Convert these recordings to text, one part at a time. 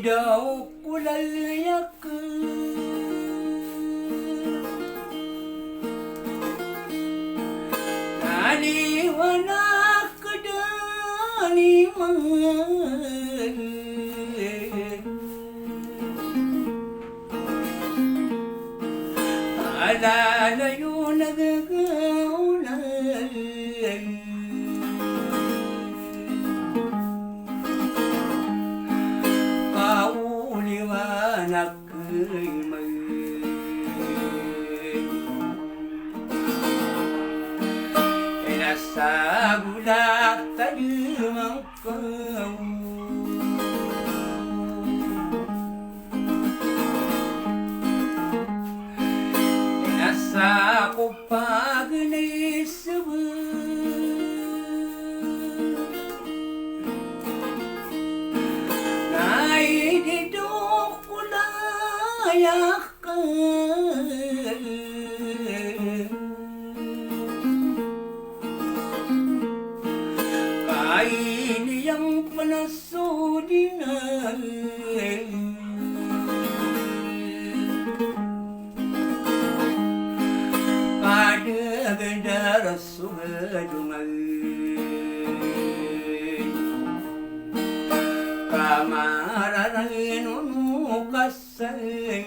daw kulayak naliwanak daliman alalayo nagagaulan kauliwanag kay may nasa gulat talimang kau nasa kupag naisaba naididok ko layak ka kainiyang panasudinay kadagandara sugadungal kamararain unukasay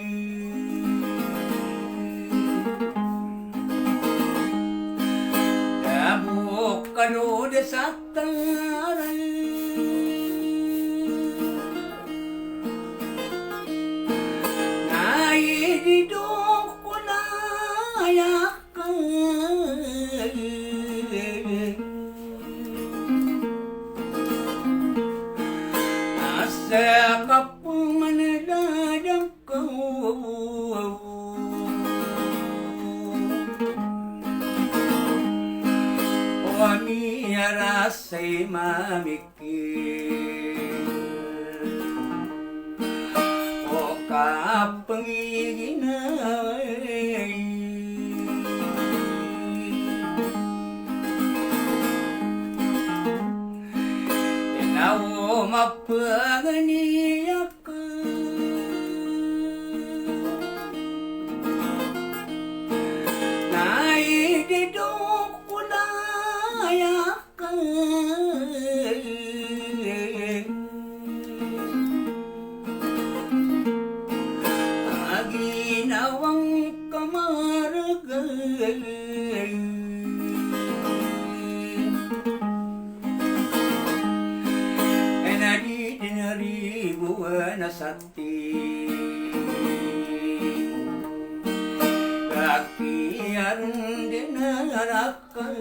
tabuk kanu desaktaran naididok ko layak asa kapumanadadang ko o amiyarasay mamikir o kapangiginay nawo mapaganiyak naididok ko layak aginawang kamaragal nasati kakian dinarakan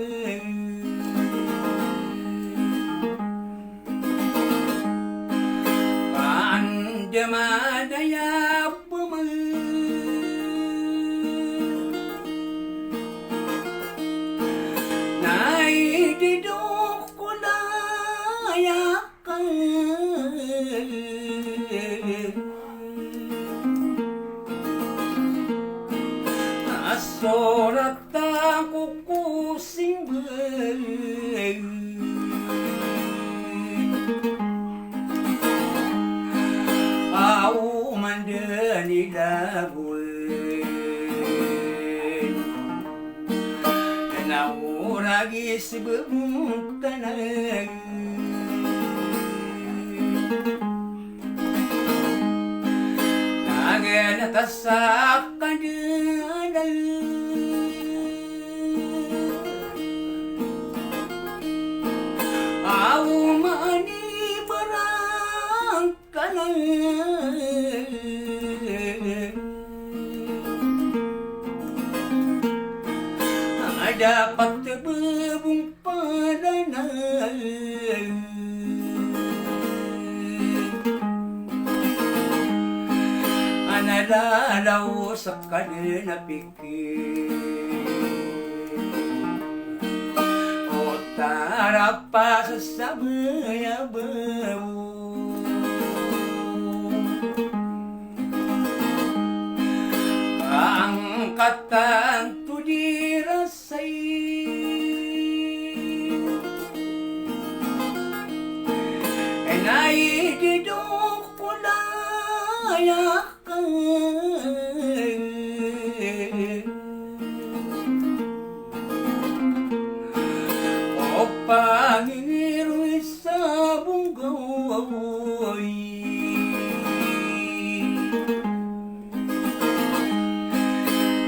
pandamadaya paman naididok ko layak asorat ang kukusing bay au mandani dabuin nauragis bebuntanay naganatasak kadadal au mani barang kanan dapat bebung padanan anadalaw sa kanina pikir o tarapa sa sabayabaw ang katang tudirasay naididok ko lang O pangiro'y sa bunggoy,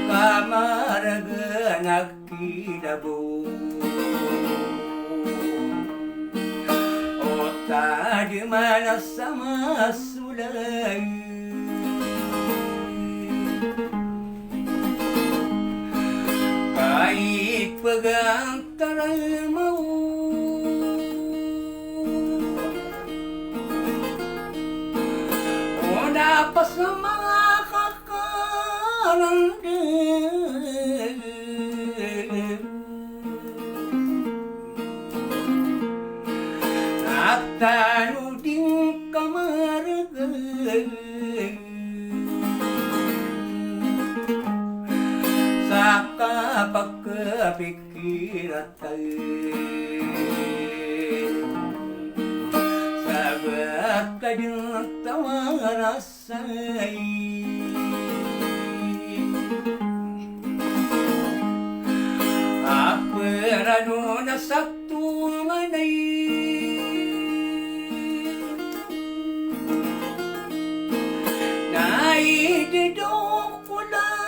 kamaraga nagkilabo. O tadi manas sama sulay, kahit pagang taral mau, o dapat sa mga kakalandan, at talo din kamaragan sa kapagkapikiratan, sabat ka din tawarasay, aperano na sa tumanay, naididong kulayakan,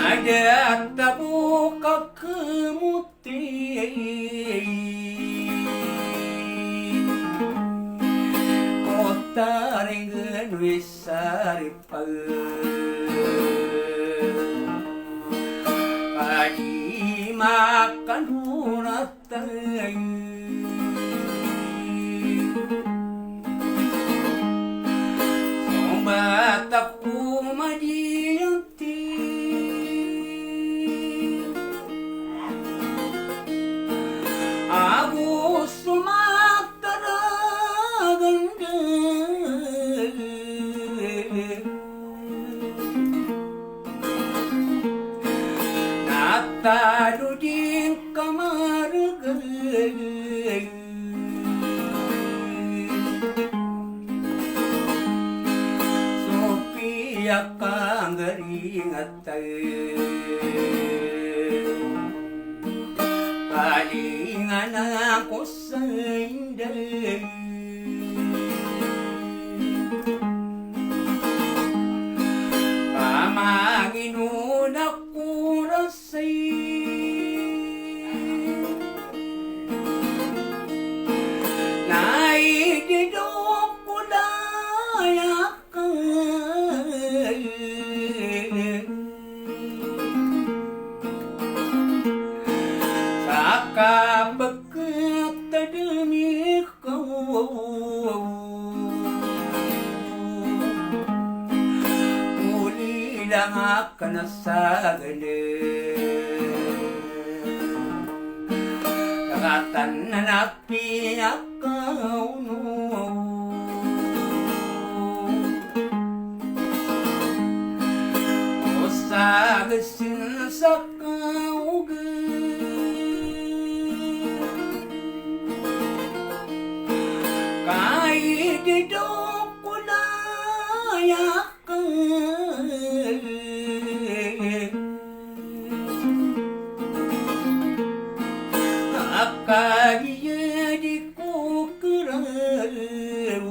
ada tabo kakemuti, kota ringan wisaripag, padi makan hunatay, sumbat aku madiyanti, aku sumataragan, natalo din kamaragan, Sophia kang garingatay, palingan ako sa inday, pamanginoon ako rasay, naididong kulayakan, sa kapagkatadami ko, uli lang ako nasagalit, kakatan na napiyakaw no, o sagasin sa kaugan, kahit idong kulayakan, akaliya di ko karaw,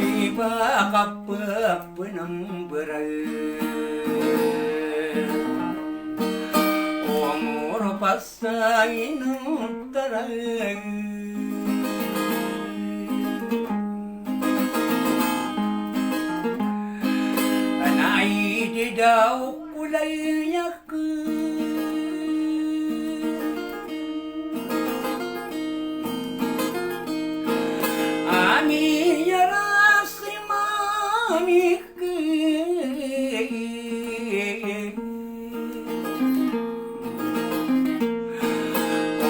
iba ka pa penambaran, umur pasain ng taray, anay di daw kulay yakan, ami yara si mami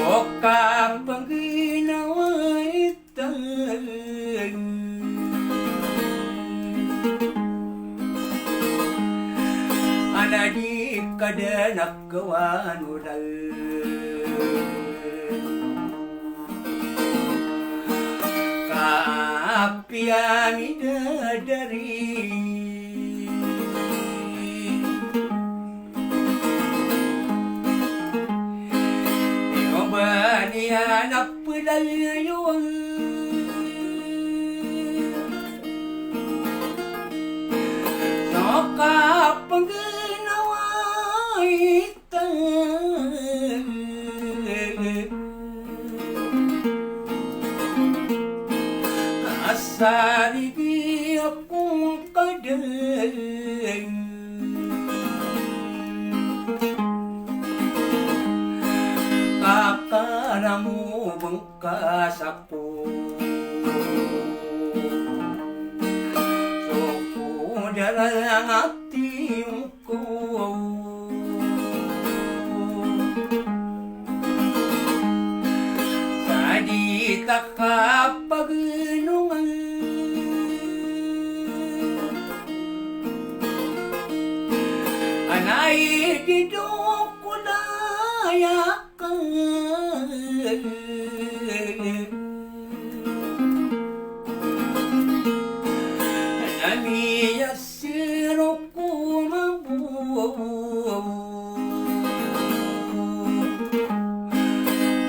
o kapag ginawa itan, kada nakawan ural kaapiami dadari iobanian apalayuan kapag nawaitan asarigi akong kaday kakaramu bengkas ako dalam hatiku tadi tak kapagunungan anai hidup ko layakan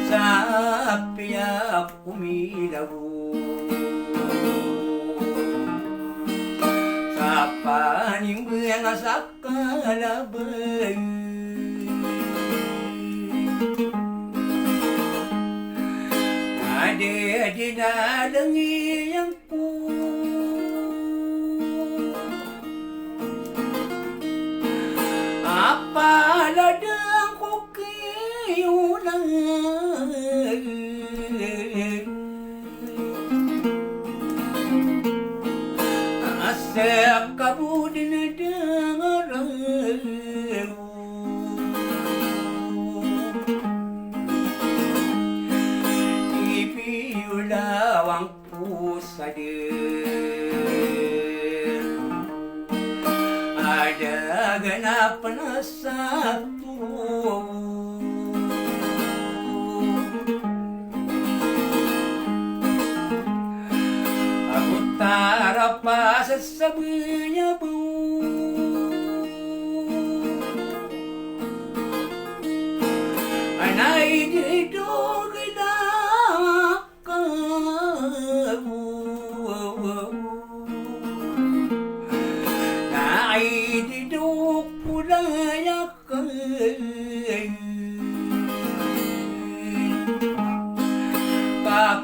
Sapiap kumilaw sa paninggang sa kalabay ade dinadangiyang ko apaladang ko kayo na asap kabudin na dangaraw ipiyulawang pusa din ada ganapan na sa turo tara pa sa sabi niya po anay dito ka naay dito kulaya ka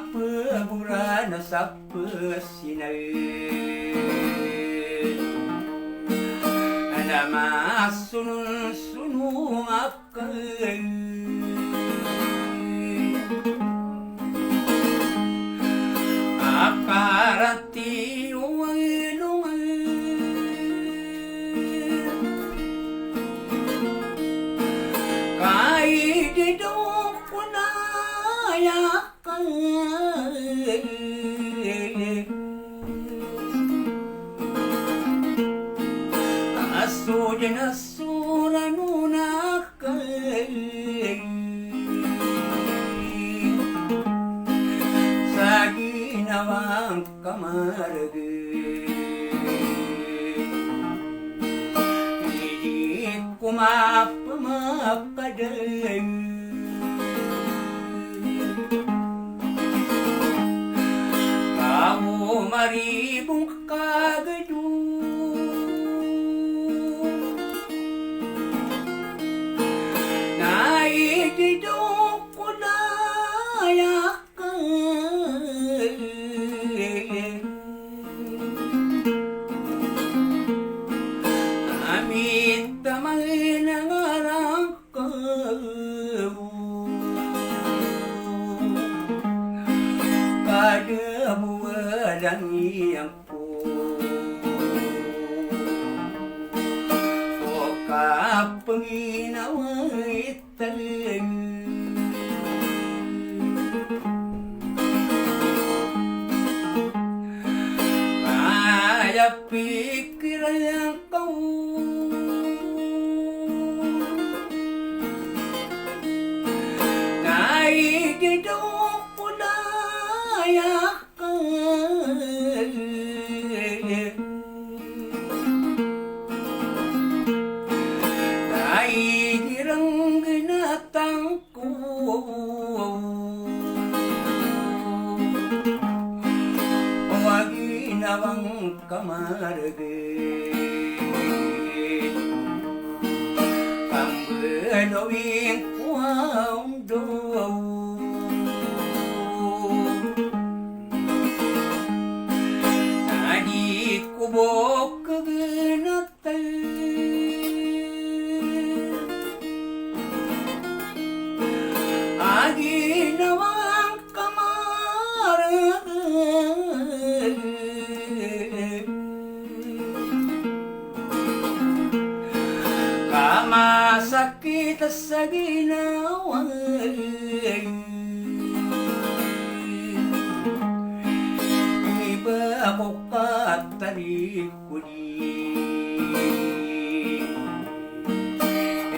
kapabura na sa pasinay na masunod-sunod akay akarati uwalungan kahit ito kunaya Asudin asura nuna kay sa ginawang kamaragay hindi ko mapamakaday kamu maribong kagado naididong ko layakan amin tamay nangarang padamu walang iyang po o kapanginaway talang kaya pikiran kau nawang kamarage Pambelowing kuang do Nadi kubok kegenatal Adi nawang kamarage Kama sakit sa ginawa Iba ako katarikuli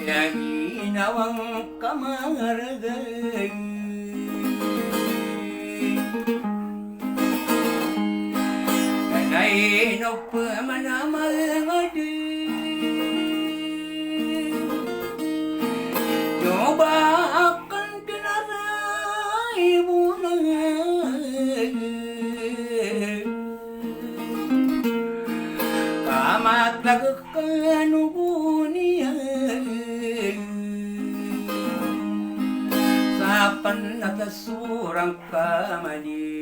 Lagi nawang kamaragay Kanay no pamanamal ngadi Coba akan dinarai bunai Kamat lagkan ubunia Sapan atas surang kamani